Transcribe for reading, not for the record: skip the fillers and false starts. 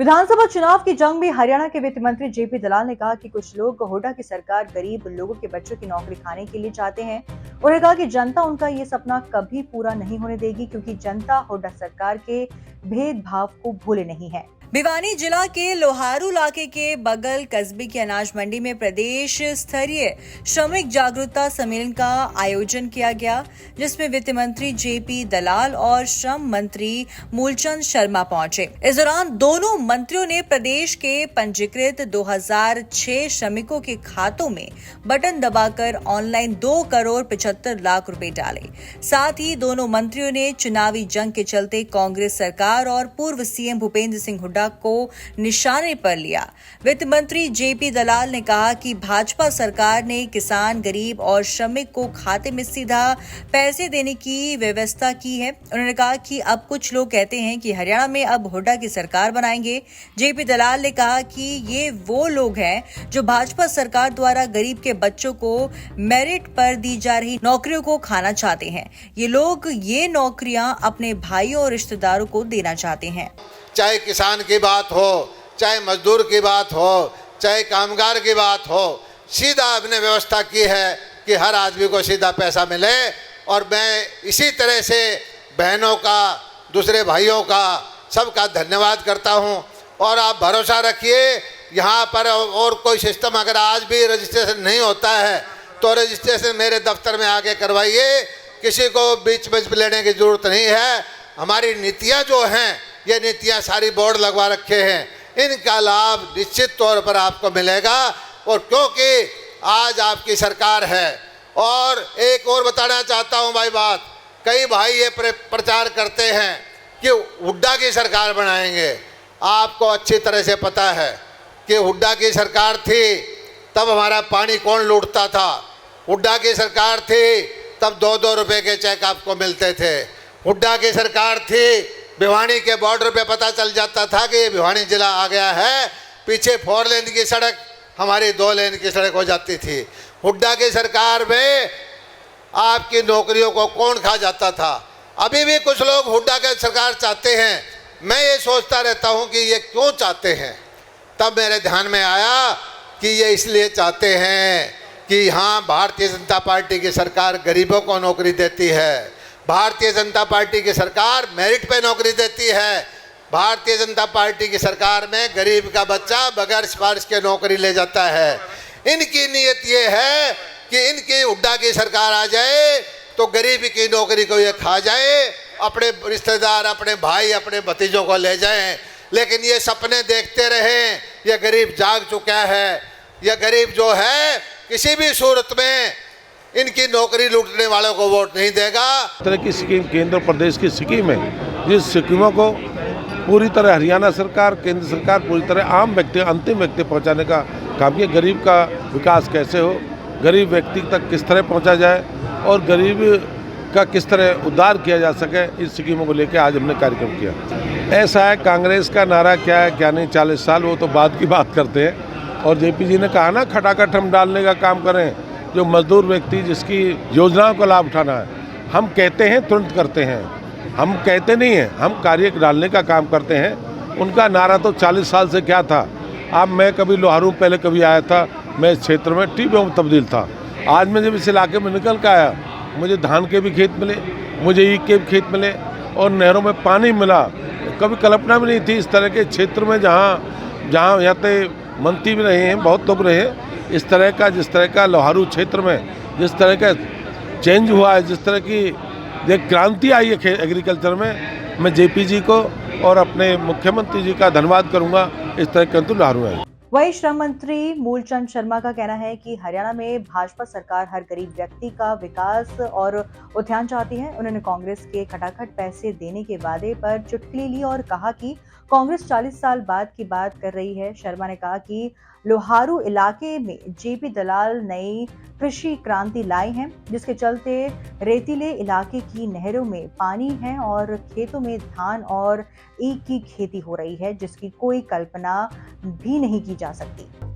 विधानसभा चुनाव की जंग में हरियाणा के वित्त मंत्री जेपी दलाल ने कहा कि कुछ लोग हुड्डा की सरकार गरीब लोगों के बच्चों की नौकरी खाने के लिए चाहते हैं। उन्होंने कहा कि जनता उनका ये सपना कभी पूरा नहीं होने देगी, क्योंकि जनता हुड्डा सरकार के भेदभाव को भूले नहीं है। भिवानी जिला के लोहारू इलाके के बगल कस्बे की अनाज मंडी में प्रदेश स्तरीय श्रमिक जागरूकता सम्मेलन का आयोजन किया गया, जिसमें वित्त मंत्री जेपी दलाल और श्रम मंत्री मूलचंद शर्मा पहुंचे। इस दौरान दोनों मंत्रियों ने प्रदेश के पंजीकृत 2006 श्रमिकों के खातों में बटन दबाकर ऑनलाइन 2 करोड़ 75 लाख रुपए डाले। साथ ही दोनों मंत्रियों ने चुनावी जंग के चलते कांग्रेस सरकार और पूर्व सीएम भूपेंद्र सिंह हुड्डा को निशाने पर लिया। वित्त मंत्री जेपी दलाल ने कहा कि भाजपा सरकार ने किसान, गरीब और श्रमिक को खाते में सीधा पैसे देने की व्यवस्था की है। उन्होंने कहा कि अब कुछ लोग कहते हैं कि हरियाणा में अब हुड्डा की सरकार बनाएंगे। जेपी दलाल ने कहा कि ये वो लोग हैं जो भाजपा सरकार द्वारा गरीब के बच्चों को मेरिट पर दी जा रही नौकरियों को खाना चाहते हैं। ये लोग ये नौकरियां अपने भाइयों और रिश्तेदारों को देना चाहते हैं। चाहे किसान की बात हो, चाहे मजदूर की बात हो, चाहे कामगार की बात हो, सीधा आपने व्यवस्था की है कि हर आदमी को सीधा पैसा मिले। और मैं इसी तरह से बहनों का, दूसरे भाइयों का, सबका धन्यवाद करता हूं। और आप भरोसा रखिए, यहाँ पर और कोई सिस्टम अगर आज भी रजिस्ट्रेशन नहीं होता है तो रजिस्ट्रेशन मेरे दफ्तर में आके करवाइए। किसी को बीच में लेने की जरूरत नहीं है। हमारी नीतियाँ जो हैं, ये नीतियाँ सारी बोर्ड लगवा रखे हैं, इनका लाभ निश्चित तौर पर आपको मिलेगा। और क्योंकि आज आपकी सरकार है। और एक और बताना चाहता हूँ भाई बात, कई भाई ये प्रचार करते हैं कि हुड्डा की सरकार बनाएंगे। आपको अच्छी तरह से पता है कि हुड्डा की सरकार थी तब हमारा पानी कौन लूटता था। हुड्डा की सरकार थी तब 2-2 रुपये के चेक आपको मिलते थे। हुड्डा की सरकार थी, भिवानी के बॉर्डर पे पता चल जाता था कि ये भिवानी जिला आ गया है। पीछे 4 लेन की सड़क हमारी 2 लेन की सड़क हो जाती थी। हुड्डा की सरकार में आपकी नौकरियों को कौन खा जाता था। अभी भी कुछ लोग हुड्डा की सरकार चाहते हैं। मैं ये सोचता रहता हूँ कि ये क्यों चाहते हैं। तब मेरे ध्यान में आया कि ये इसलिए चाहते हैं कि हाँ, भारतीय जनता पार्टी की सरकार गरीबों को नौकरी देती है। भारतीय जनता पार्टी की सरकार मेरिट पे नौकरी देती है। भारतीय जनता पार्टी की सरकार में गरीब का बच्चा बगैर सिफारिश के नौकरी ले जाता है। इनकी नीयत ये है कि इनकी हुड्डा की सरकार आ जाए तो गरीब की नौकरी को ये खा जाए, अपने रिश्तेदार, अपने भाई, अपने भतीजों को ले जाएं। लेकिन ये सपने देखते रहें, ये गरीब जाग चुका है। यह गरीब जो है किसी भी सूरत में इनकी नौकरी लूटने वालों को वोट नहीं देगा। इस तरह की स्कीम केंद्र प्रदेश की स्कीम है, जिस स्कीमों को पूरी तरह हरियाणा सरकार, केंद्र सरकार पूरी तरह आम व्यक्ति, अंतिम व्यक्ति पहुंचाने का काम किया। गरीब का विकास कैसे हो, गरीब व्यक्ति तक किस तरह पहुंचा जाए और गरीब का किस तरह उद्धार किया जा सके, इस स्कीमों को लेकर आज हमने कार्यक्रम किया। ऐसा है, कांग्रेस का नारा क्या है क्या नहीं, 40 साल वो तो बाद की बात करते हैं। और जेपी जी ने कहा ना, खटाखट हम डालने का काम करें। जो मजदूर व्यक्ति जिसकी योजनाओं का लाभ उठाना है, हम कहते हैं तुरंत करते हैं, हम कहते नहीं हैं, हम कार्य डालने का काम करते हैं। उनका नारा तो 40 साल से क्या था। अब मैं कभी लोहारू पहले कभी आया था, मैं इस क्षेत्र में टीबी में तब्दील था। आज मैं जब इस इलाके में निकल के आया, मुझे धान के भी खेत मिले, मुझे ईख के भी खेत मिले और नहरों में पानी मिला। कभी कल्पना भी नहीं थी इस तरह के क्षेत्र में, जहाँ यहाँ पे मंत्री भी रहे हैं, बहुत लोग रहे हैं। इस तरह का, जिस तरह का लोहारू क्षेत्र में जिस तरह का चेंज हुआ है, जिस तरह की एक क्रांति आई है एग्रीकल्चर में, मैं जेपी जी को और अपने मुख्यमंत्री जी का धन्यवाद करूंगा। इस तरह के लोहारू है। वहीं श्रम मंत्री मूलचंद शर्मा का कहना है कि हरियाणा में भाजपा सरकार हर गरीब व्यक्ति का विकास और उत्थान चाहती है। उन्होंने कांग्रेस के खटाखट पैसे देने के वादे पर चुटकी ली और कहा कि कांग्रेस 40 साल बाद की बात कर रही है। शर्मा ने कहा कि लोहारू इलाके में जेपी दलाल नई कृषि क्रांति लाई है, जिसके चलते रेतीले इलाके की नहरों में पानी है और खेतों में धान और ईख की खेती हो रही है, जिसकी कोई कल्पना भी नहीं की जा सकती।